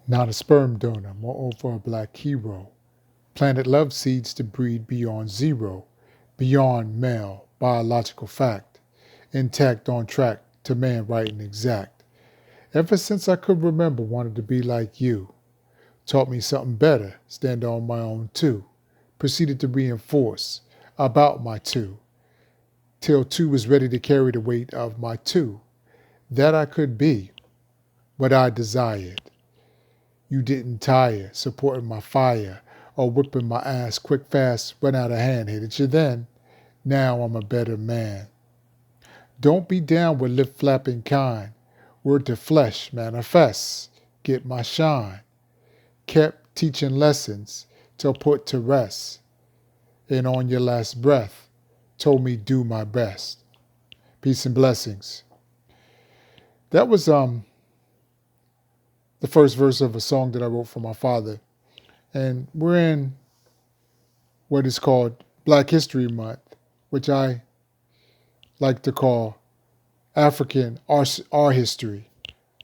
Not a sperm donor, moreover a black hero. Planted love seeds to breed beyond zero, beyond male, biological fact. Intact on track to man right and exact. Ever since I could remember, wanted to be like you. Taught me something better, stand on my own too. Proceeded to reinforce about my two, till two was ready to carry the weight of my two. That I could be, what I desired. You didn't tire, supporting my fire, or whipping my ass quick fast, run out of hand. Hated you then, now I'm a better man. Don't be down with lip flapping kind. Word to flesh, manifest, get my shine. Kept teaching lessons till put to rest. And on your last breath, told me do my best. Peace and blessings. That was the first verse of a song that I wrote for my father. And we're in what is called Black History Month, which I like to call African our history,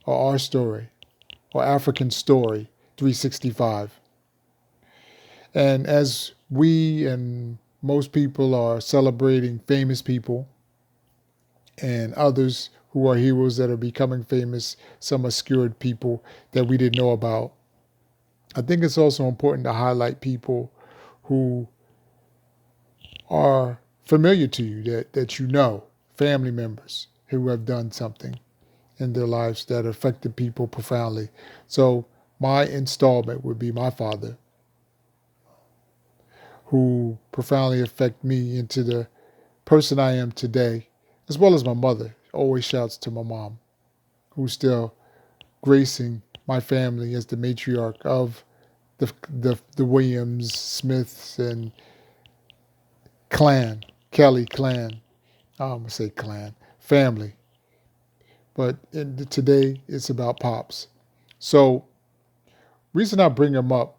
or our story, or African story 365. And as we and most people are celebrating famous people and others who are heroes that are becoming famous, some obscured people that we didn't know about, I think it's also important to highlight people who are familiar to you, that you know, family members who have done something in their lives that affected people profoundly. So my installment would be my father, who profoundly affected me into the person I am today, as well as my mother. Always shouts to my mom, who's still gracing my family as the matriarch of the Williams, Smiths, and clan, Kelly clan. I'm going to say clan, family. But today it's about Pops. So reason I bring him up,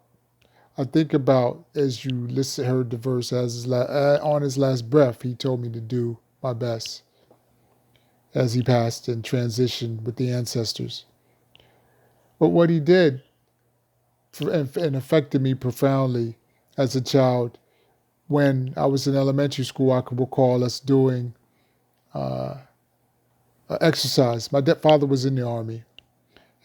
I think about, as you heard the verse, on his last breath, he told me to do my best as he passed and transitioned with the ancestors. But what he did and affected me profoundly as a child, when I was in elementary school, I could recall us doing exercise. My father was in the Army,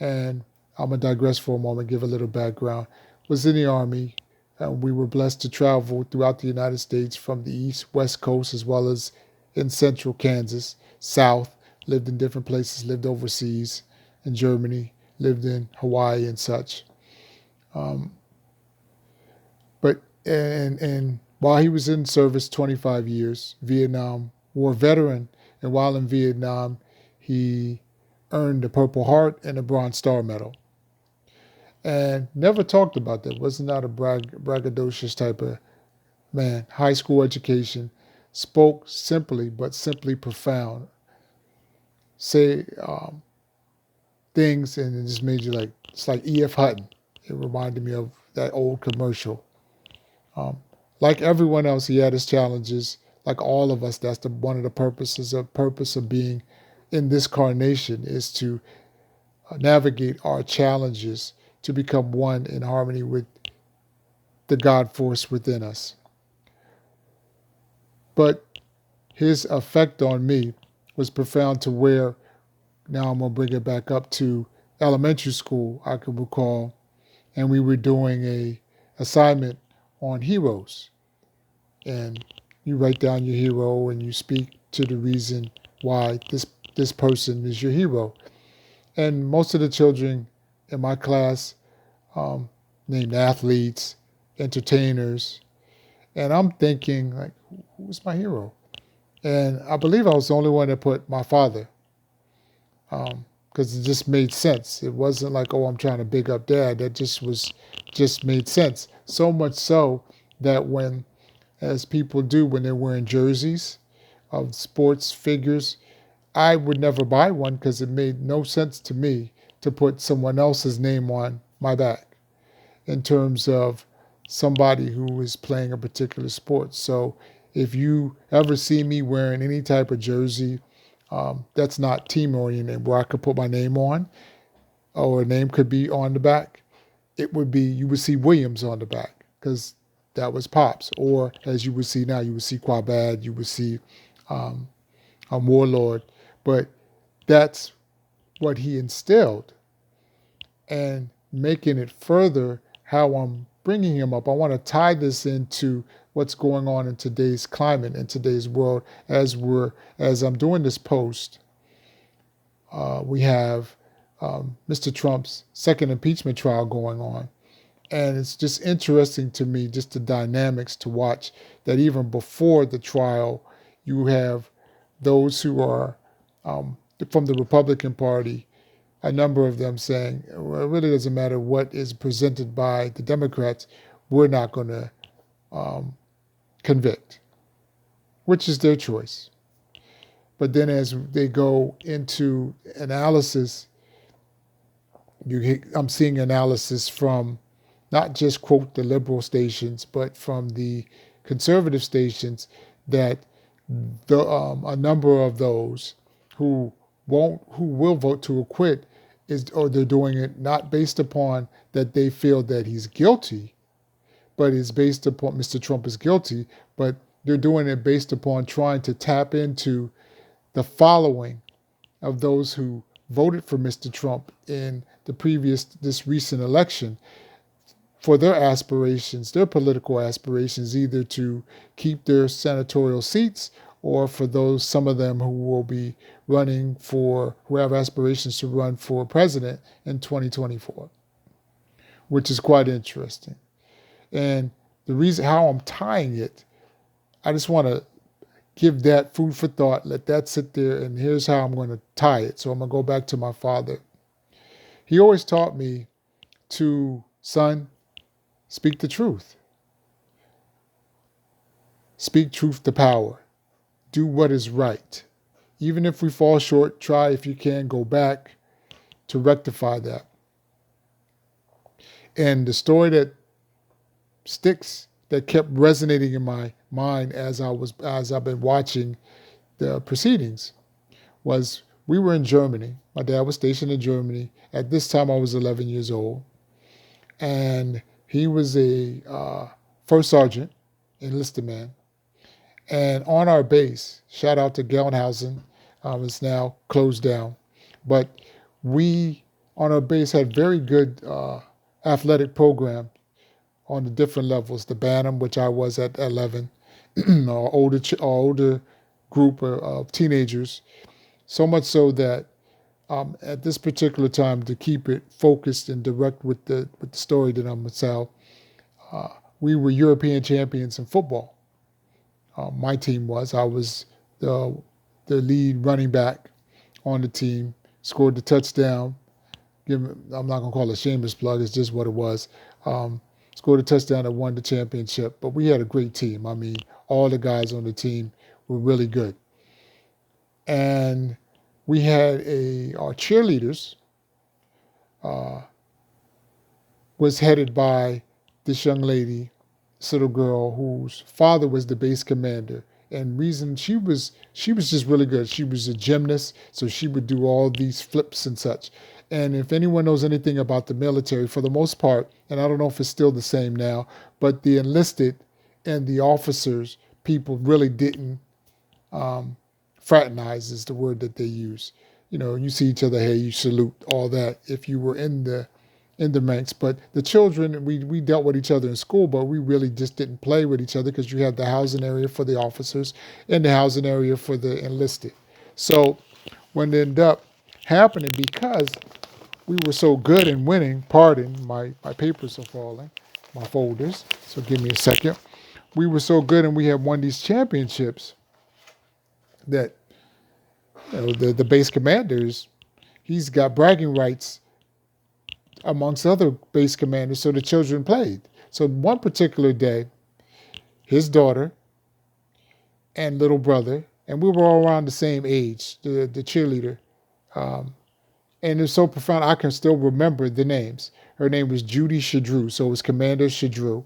and I'm going to digress for a moment, give a little background. Was in the Army, and we were blessed to travel throughout the United States from the East, West Coast, as well as in central Kansas, South, lived in different places, lived overseas in Germany, lived in Hawaii and such. And while he was in service, 25 years, Vietnam War veteran, and while in Vietnam, he earned a Purple Heart and a Bronze Star Medal. And never talked about that. Was not a braggadocious type of man. High school education, spoke simply, but simply profound. Say things, and it just made you like, it's like E.F. Hutton. It reminded me of that old commercial. Like everyone else, he had his challenges. Like all of us, that's one of the purpose of being in this carnation, is to navigate our challenges to become one in harmony with the God force within us. But his effect on me was profound to where, now I'm going to bring it back up to elementary school, I can recall, and we were doing a assignment on heroes. And you write down your hero and you speak to the reason why this person is your hero. And most of the children in my class named athletes, entertainers, and I'm thinking, like, who's my hero? And I believe I was the only one that put my father, because it just made sense. It wasn't like, oh, I'm trying to big up dad. That just made sense. So much so that when, as people do when they're wearing jerseys of sports figures, I would never buy one because it made no sense to me to put someone else's name on my back in terms of somebody who is playing a particular sport. So if you ever see me wearing any type of jersey that's not team oriented, where I could put my name on, or a name could be on the back, it would be, you would see Williams on the back because that was Pops. Or as you would see now, you would see Quabad, you would see a Warlord. But that's what he instilled. And making it further, how I'm bringing him up, I want to tie this into what's going on in today's climate, in today's world. As I'm doing this post, we have Mr. Trump's second impeachment trial going on. And it's just interesting to me, just the dynamics to watch, that even before the trial, you have those who are from the Republican Party, a number of them saying, well, it really doesn't matter what is presented by the Democrats, we're not going to convict, which is their choice. But then as they go into analysis, I'm seeing analysis from not just, quote, the liberal stations, but from the conservative stations, that a number of those who will vote to acquit or they're doing it not based upon that they feel that he's guilty, but it's based upon Mr. Trump is guilty, but they're doing it based upon trying to tap into the following of those who voted for Mr. Trump in this recent election, for their aspirations, their political aspirations, either to keep their senatorial seats or for some of them who will be who have aspirations to run for president in 2024, which is quite interesting. And the reason how I'm tying it, I just want to give that food for thought, let that sit there, and here's how I'm going to tie it. So I'm going to go back to my father. He always taught me to, son, speak the truth. Speak truth to power. Do what is right. Even if we fall short, try, if you can, go back to rectify that. And the story that sticks, that kept resonating in my mind as I've been watching the proceedings, was we were in Germany. My dad was stationed in Germany. At this time, I was 11 years old. And he was a first sergeant, enlisted man. And on our base, shout out to Gelnhausen, it's now closed down. But we, on our base, had very good athletic program on the different levels. The Bantam, which I was at 11, our older group of teenagers. So much so that at this particular time, to keep it focused and direct with the story that I'm going to tell, we were European champions in football. My team was. I was the lead running back on the team, scored the touchdown. I'm not going to call it a shameless plug, it's just what it was. Scored a touchdown and won the championship. But we had a great team. I mean, all the guys on the team were really good. And we had our cheerleaders was headed by this young lady, this little girl whose father was the base commander. And reason she was just really good. She was a gymnast, so she would do all these flips and such. And if anyone knows anything about the military, for the most part, and I don't know if it's still the same now, but the enlisted and the officers, people really didn't fraternize is the word that they use. You know, you see each other, hey, you salute, all that, if you were in the ranks. But the children, we dealt with each other in school, but we really just didn't play with each other because you had the housing area for the officers and the housing area for the enlisted. So when it ended up happening, because we were so good in winning, pardon, my papers are falling, my folders, so give me a second. We were so good and we had won these championships that the base commanders, he's got bragging rights amongst other base commanders, so the children played. So one particular day, his daughter and little brother, and we were all around the same age, the cheerleader, and it was so profound, I can still remember the names. Her name was Judy Shadrew, so it was Commander Shadrew,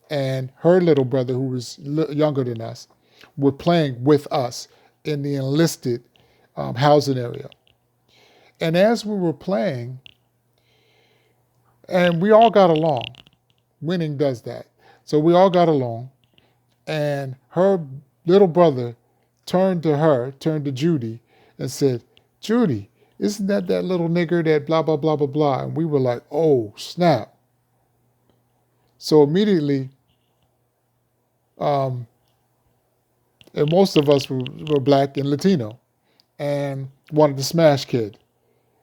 and her little brother, who was younger than us, were playing with us in the enlisted housing area. And as we were playing, And we all got along. Winning does that. So we all got along. And her little brother turned to Judy and said, Judy, isn't that little nigger that blah, blah, blah, blah, blah? And we were like, oh, snap. So immediately, and most of us were black and Latino and wanted to smash kid.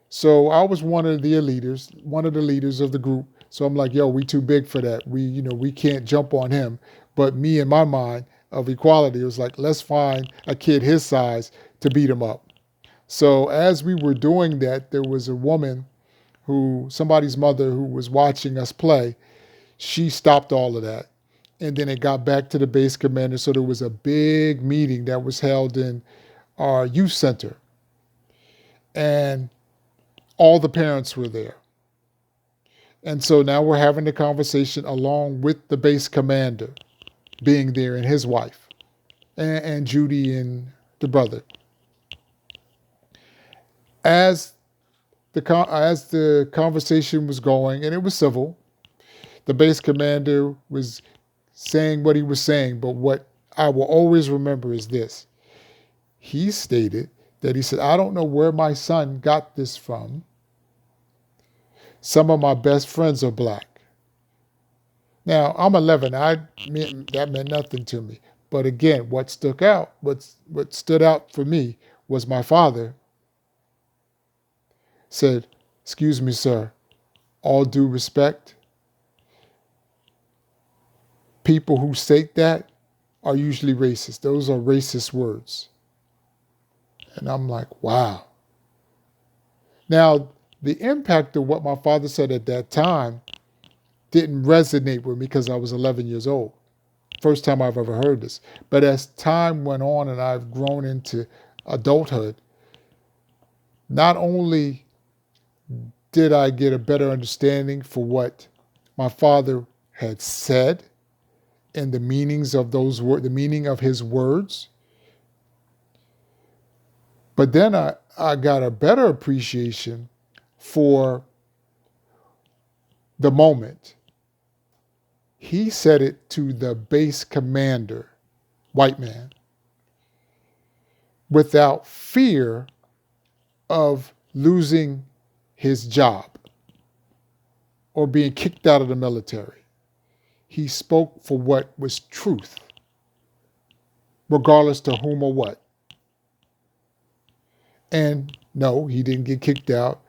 So I was one of the leaders of the group. So I'm like, yo, we too big for that. We can't jump on him. But me, in my mind of equality, it was like, let's find a kid his size to beat him up. So as we were doing that, there was a woman somebody's mother who was watching us play. She stopped all of that. And then it got back to the base commander. So there was a big meeting that was held in our youth center. And all the parents were there. And so now we're having the conversation along with the base commander being there and his wife and Judy and the brother. As the conversation was going, and it was civil, the base commander was saying what he was saying, but what I will always remember is this. He stated that he said, I don't know where my son got this from. Some of my best friends are black. Now, I'm 11. That meant nothing to me. But again, what stood out for me was my father said, excuse me, sir, all due respect, people who state that are usually racist. Those are racist words. And I'm like, wow. Now, the impact of what my father said at that time didn't resonate with me because I was 11 years old. First time I've ever heard this. But as time went on and I've grown into adulthood, not only did I get a better understanding for what my father had said and the meanings of those words, the meaning of his words, but then I got a better appreciation for the moment. He said it to the base commander, white man, without fear of losing his job or being kicked out of the military. He spoke for what was truth, regardless to whom or what. And no, he didn't get kicked out.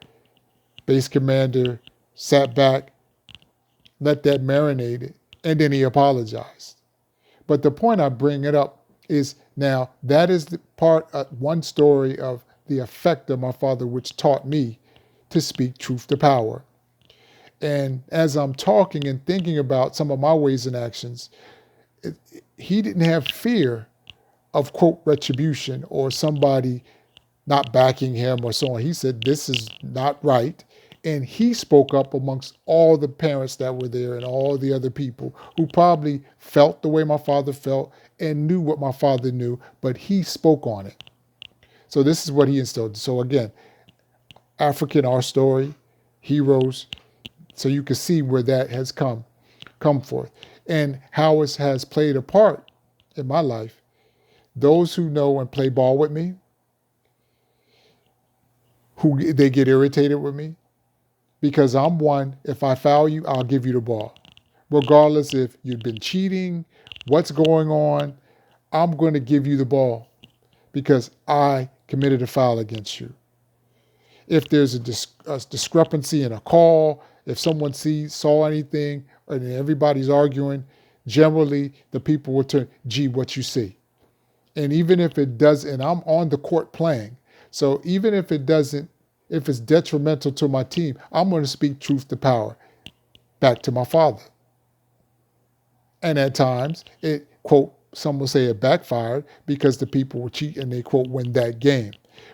Base commander sat back, let that marinate, and then he apologized. But the point I bring it up is now that is the one story of the effect of my father, which taught me to speak truth to power. And as I'm talking and thinking about some of my ways and actions, he didn't have fear of, quote, retribution or somebody not backing him or so on. He said, this is not right. And he spoke up amongst all the parents that were there and all the other people who probably felt the way my father felt and knew what my father knew, but he spoke on it. So this is what he instilled. So again, African Ourstory, heroes, so you can see where that has come forth and how it has played a part in my life. Those who know and play ball with me, they get irritated with me because I'm one, if I foul you, I'll give you the ball. Regardless if you've been cheating, what's going on, I'm going to give you the ball because I committed a foul against you. If there's a discrepancy in a call, if someone saw anything and everybody's arguing, generally the people will turn, gee, what you see. And even if it does, and I'm on the court playing, so even if it doesn't, if it's detrimental to my team, I'm going to speak truth to power back to my father. And at times, it, quote, some will say it backfired because the people will cheat and they, quote, win that game.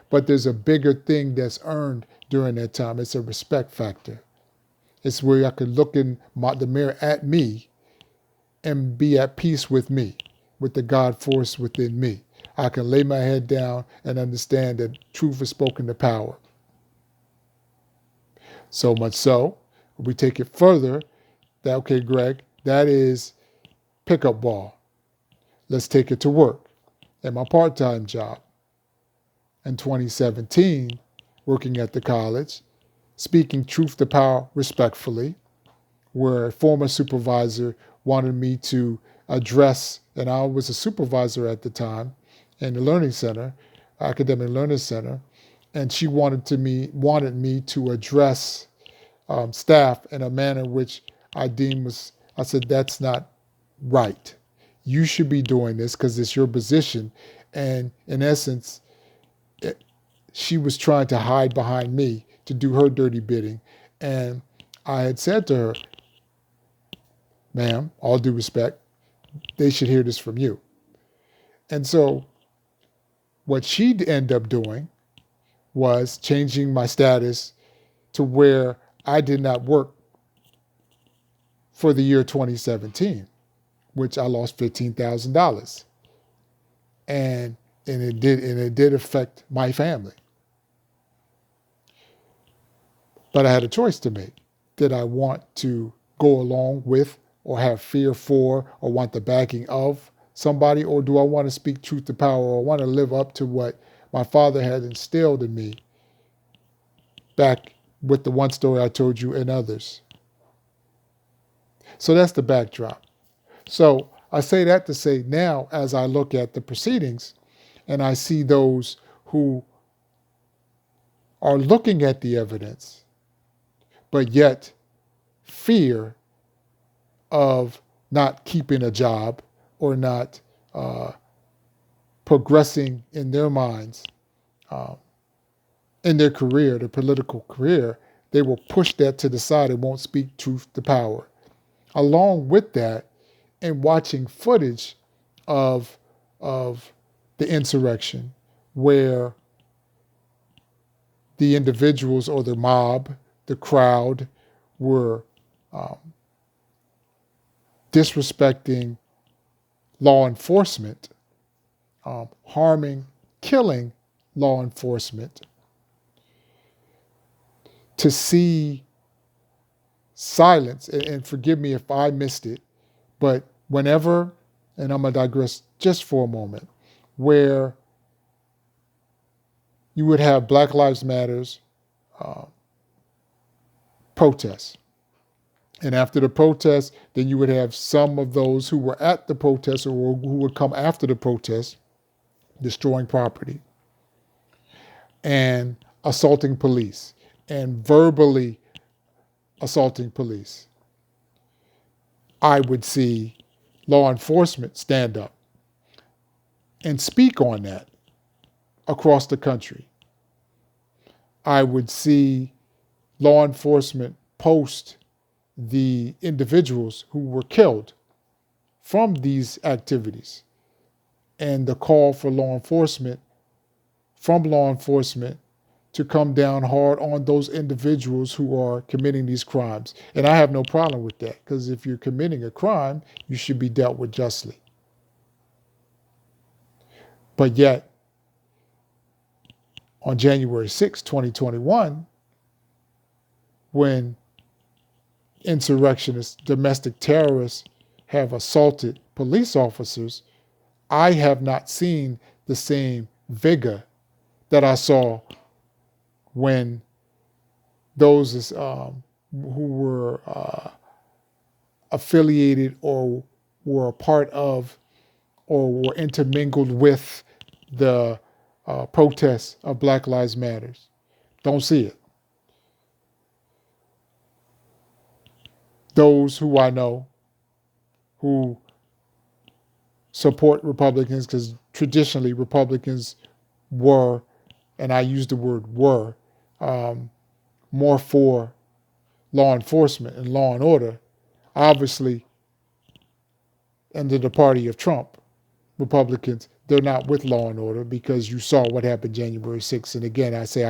But there's a bigger thing that's earned during that time. It's a respect factor. It's where I could look in the mirror at me and be at peace with me, with the God force within me. I can lay my head down and understand that truth is spoken to power. So much so, We take it further. That, okay, Greg, that is pickup ball. Let's take it to work. At my part-time job in 2017, working at the college, speaking truth to power respectfully, where a former supervisor wanted me to address, and I was a supervisor at the time in the learning center, academic learning center, and she wanted me to address staff in a manner which I deemed was, I said, that's not right. You should be doing this because it's your position. And in essence, she was trying to hide behind me to do her dirty bidding. And I had said to her, ma'am, all due respect, they should hear this from you. And so what she'd end up doing was changing my status to where I did not work for the year 2017, which I lost $15,000. And it did affect my family. But I had a choice to make. Did I want to go along with or have fear for or want the backing of somebody, or do I want to speak truth to power, or want to live up to what my father had instilled in me back with the one story I told you and others? So that's the backdrop. So I say that to say now, as I look at the proceedings and I see those who are looking at the evidence, but yet fear of not keeping a job or not progressing in their minds, in their career, their political career, they will push that to the side and won't speak truth to power. Along with that, and watching footage of the insurrection where the individuals or the mob, the crowd, were disrespecting law enforcement, harming, killing law enforcement, to see silence, and forgive me if I missed it, but whenever, and I'm going to digress just for a moment, where you would have Black Lives Matters protests. And after the protest, then you would have some of those who were at the protest or who would come after the protest destroying property and assaulting police and verbally assaulting police. I would see law enforcement stand up and speak on that across the country. I would see law enforcement post the individuals who were killed from these activities and the call for law enforcement, from law enforcement, to come down hard on those individuals who are committing these crimes. And I have no problem with that, because if you're committing a crime, you should be dealt with justly. But yet, on January 6, 2021, when insurrectionists, domestic terrorists have assaulted police officers, I have not seen the same vigor that I saw when those who were affiliated or were a part of or were intermingled with the protests of Black Lives Matters. Don't see it. Those who I know who support Republicans, because traditionally Republicans were, and I use the word were, more for law enforcement and law and order. Obviously, under the party of Trump, Republicans, they're not with law and order, because you saw what happened January 6th. And again, I say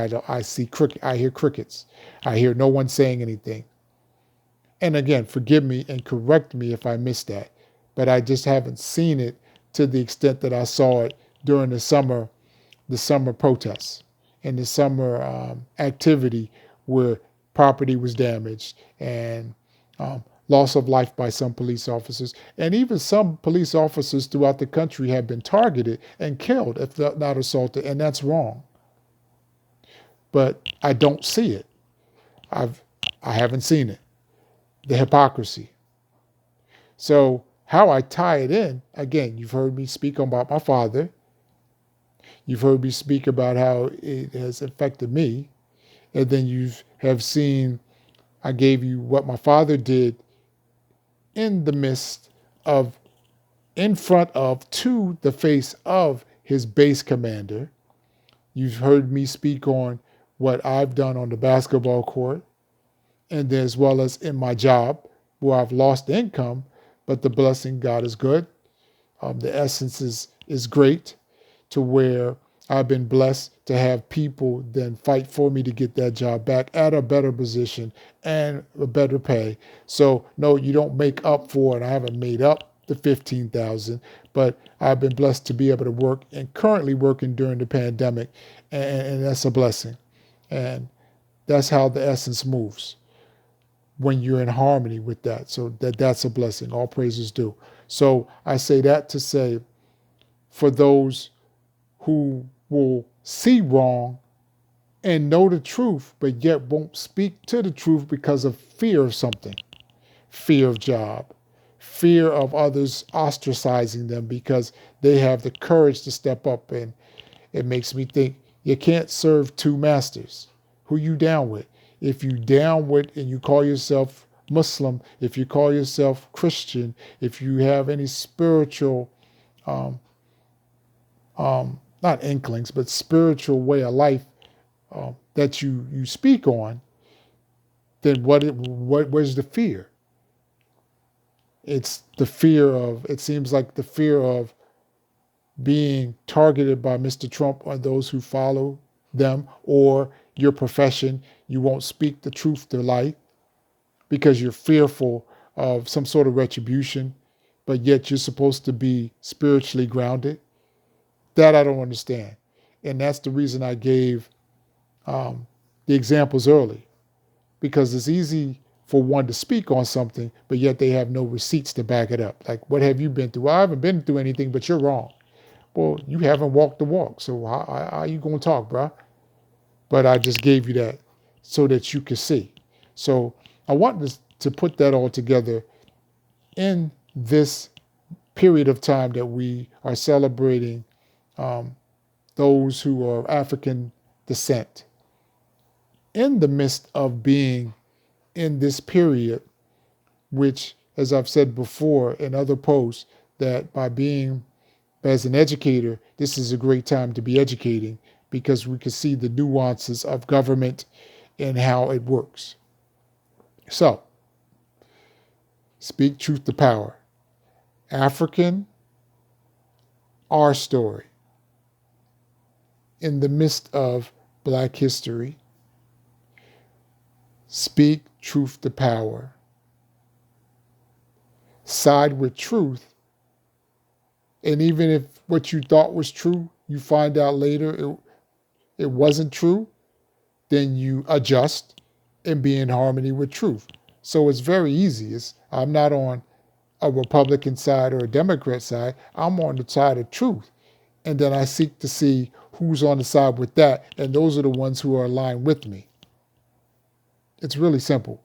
I hear crickets. I hear no one saying anything. And again, forgive me and correct me if I missed that, but I just haven't seen it to the extent that I saw it during the summer protests and the summer activity where property was damaged, and loss of life by some police officers. And even some police officers throughout the country have been targeted and killed if not assaulted, and that's wrong. But I don't see it. I haven't seen it. The hypocrisy. So how I tie it in, again, you've heard me speak about my father. You've heard me speak about how it has affected me. And then you have seen, I gave you what my father did in the midst of, in front of, to the face of his base commander. You've heard me speak on what I've done on the basketball court, and as well as in my job where I've lost income, but the blessing, God is good. The essence is great, to where I've been blessed to have people then fight for me to get that job back at a better position and a better pay. So no, you don't make up for it. I haven't made up the 15,000, but I've been blessed to be able to work, and currently working during the pandemic, and that's a blessing. And that's how the essence moves when you're in harmony with that. So that's a blessing. All praises due. So I say that to say, for those who will see wrong and know the truth, but yet won't speak to the truth because of fear of something, fear of job, fear of others ostracizing them because they have the courage to step up. And it makes me think, you can't serve two masters. Who you down with? If you down with and you call yourself Muslim, if you call yourself Christian, if you have any spiritual, not inklings, but spiritual way of life that you speak on, then where's the fear? It's the fear of, it seems like the fear of being targeted by Mr. Trump or those who follow them, or your profession. You won't speak the truth to light because you're fearful of some sort of retribution, but yet you're supposed to be spiritually grounded. That I don't understand. And that's the reason I gave the examples early, because it's easy for one to speak on something, but yet they have no receipts to back it up. Like, what have you been through? Well, I haven't been through anything, but you're wrong. Well, you haven't walked the walk, so how are you going to talk, bro? But I just gave you that so that you could see. So I want to put that all together in this period of time that we are celebrating those who are of African descent. In the midst of being in this period, which, as I've said before in other posts, that by being as an educator, this is a great time to be educating, because we can see the nuances of government and how it works. So, speak truth to power. African Ourstory. In the midst of Black history, speak truth to power. Side with truth. And even if what you thought was true, you find out later it wasn't true, then you adjust and be in harmony with truth. So it's very easy. I'm not on a Republican side or a Democrat side. I'm on the side of truth. And then I seek to see who's on the side with that. And those are the ones who are aligned with me. It's really simple.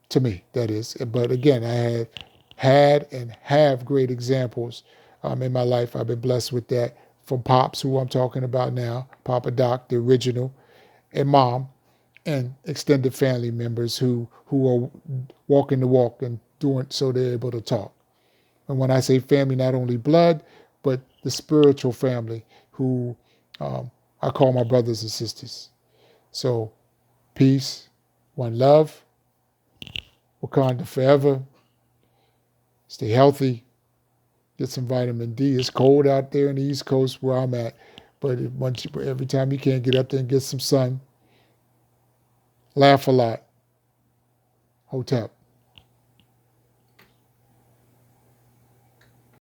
To me, that is. But again, I have had and have great examples in my life. I've been blessed with that from Pops, who I'm talking about now, Papa Doc, the original, and Mom, and extended family members who are walking the walk and doing so they're able to talk. And when I say family, not only blood, but the spiritual family who I call my brothers and sisters. So peace, one love, Wakanda forever. Stay healthy. Get some vitamin D. It's cold out there in the East Coast where I'm at, but every time you can, get up there and get some sun. Laugh a lot. Hotep.